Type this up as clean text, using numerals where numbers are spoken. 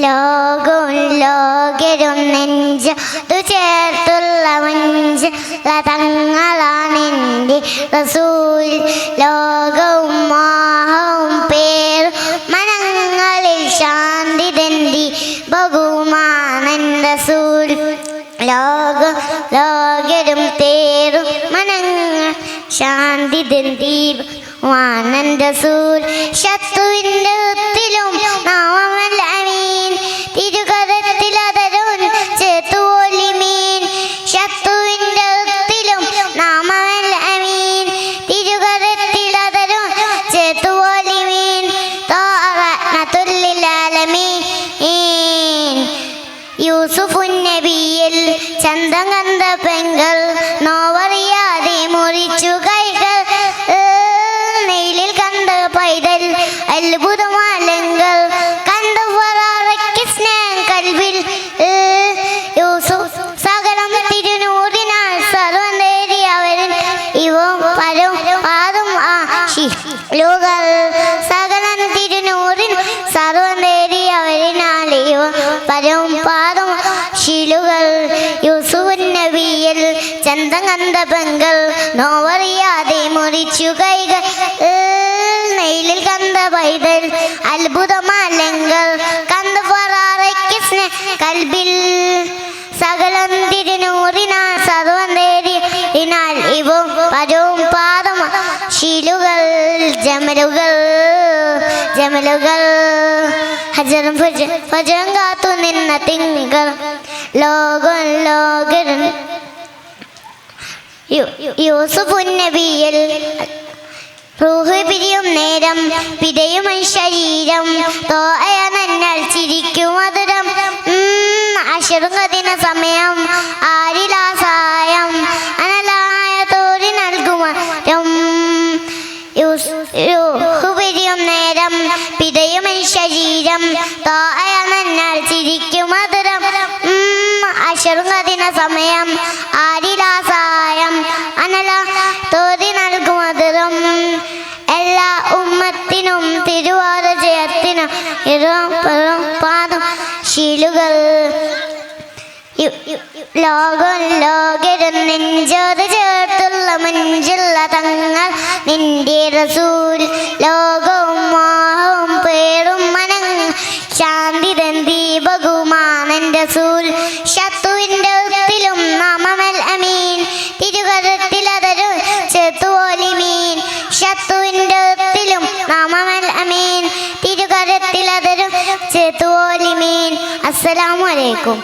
ലോകവും ലോകരും നെഞ്ചതു ചേർത്തുള്ള മഞ്ചുള്ള തങ്ങളാണെൻ്റെ റസൂൽ. ലോകവും മോഹവും പേരും മനങ്ങളിൽ ശാന്തി തന്തി ബഹുമാനൻ റസൂൽ. ലോകരും തേറും മനങ്ങൾ ശാന്തി തന്തി ബഹുമാനൻ റസൂൽ. ശത്രുവിൻ്റെ ഒത്തിലും നാമമൽ അമീൻ തിരുകരത്തിലതരും ചേത്തുപോലി മീൻ. ശത്രുവിൻ്റെ ഒത്തിലും നാമമൽ അമീൻ തിരുകരത്തിലതരും ചേത്തുപോലി മീൻ. റഹ്മത്തുല്ലിൽ യൂസുഫുൻ നബിയിൽ ചന്തം കണ്ട പെങ്ങൾ നോവറിയാതെ മുറിച്ചു കൈകൾ. നെയിലിൽ കണ്ട പൈതൽ അത്ഭുതമാലങ്ങൾ കണ്ടു വറാറയ്ക്ക് സ്നേഹം കൽവിൽ. യൂസുഫ് സകലം തിരുനൂറിനാൽ സർവം നേടി അവരിൽ ഇവ പരം പാദം ആശിലുകൾ. സകലം തിരുനൂറിൻ സർവം നേടി അവരിനാൽ ഇവ പരം പാദം ശിലുകൾ. യൂസുഫ് നബിയിൽ ചന്തം കണ്ട പെങ്ങൾ നോവറിയാതെ മുറിച്ചു കൈകൾ. നെയിലിൽ കണ്ട പൈതൽ അത്ഭുതമാലങ്ങൾ കണ്ടു ഫറാറയ്ക്ക് കൽബിൽ. സകലം തിരുനൂറിനാൽ സർവം നേടിനാൽ ഇവ പരവും പാദം ശീലുകൾ. ജമലുകൾ ഹജറും ഫജറും കാത്തു നിന്ന തിങ്കൾ. ലോകരും യൂസുഫുൻ നബിയിൽ റൂഹ് പിരിയും നേരം പിതയും ശരീരം തോയനൽ ചിരിക്കും മധുരം. അശറുകതിന സമയം ആരിലാ സായം അനലായ തോരി നൽകുമരം. റൂഹ് പിരിയും നേരം പിതയും ശരീരം തോയനൽ ചിരിക്കും മധുരം. അശറുകതിന സമയം ആരിലാ സായം അനല തോരി നൽകുമധുരം. എല്ലാ ഉമ്മത്തിനും തിരുവാറ ജയത്തിനും പാദം ശീലുകൾ. ലോകരും നെഞ്ചോട് ചേർത്തുള്ള മഞ്ചുള്ള തങ്ങൾ നിന്റെ റസൂൽ. ലോകവും മോഹവും പേറും മനങ്ങൾ ശാന്തി തന്തി ബഹുമാനൻ റസൂൽ. ശത്രുവിൻ്റെ ഒത്തിലും നാമമൽ അമീൻ തിരുകരത്തിലതരും ചേത്തുപോലി മീൻ. ശത്രുവിൻ്റെ ഒത്തിലും നാമമൽ അമീൻ തിരുകരത്തിലതരും ചേത്തുപോലി മീൻ. അസ്സലാമു അലൈക്കും.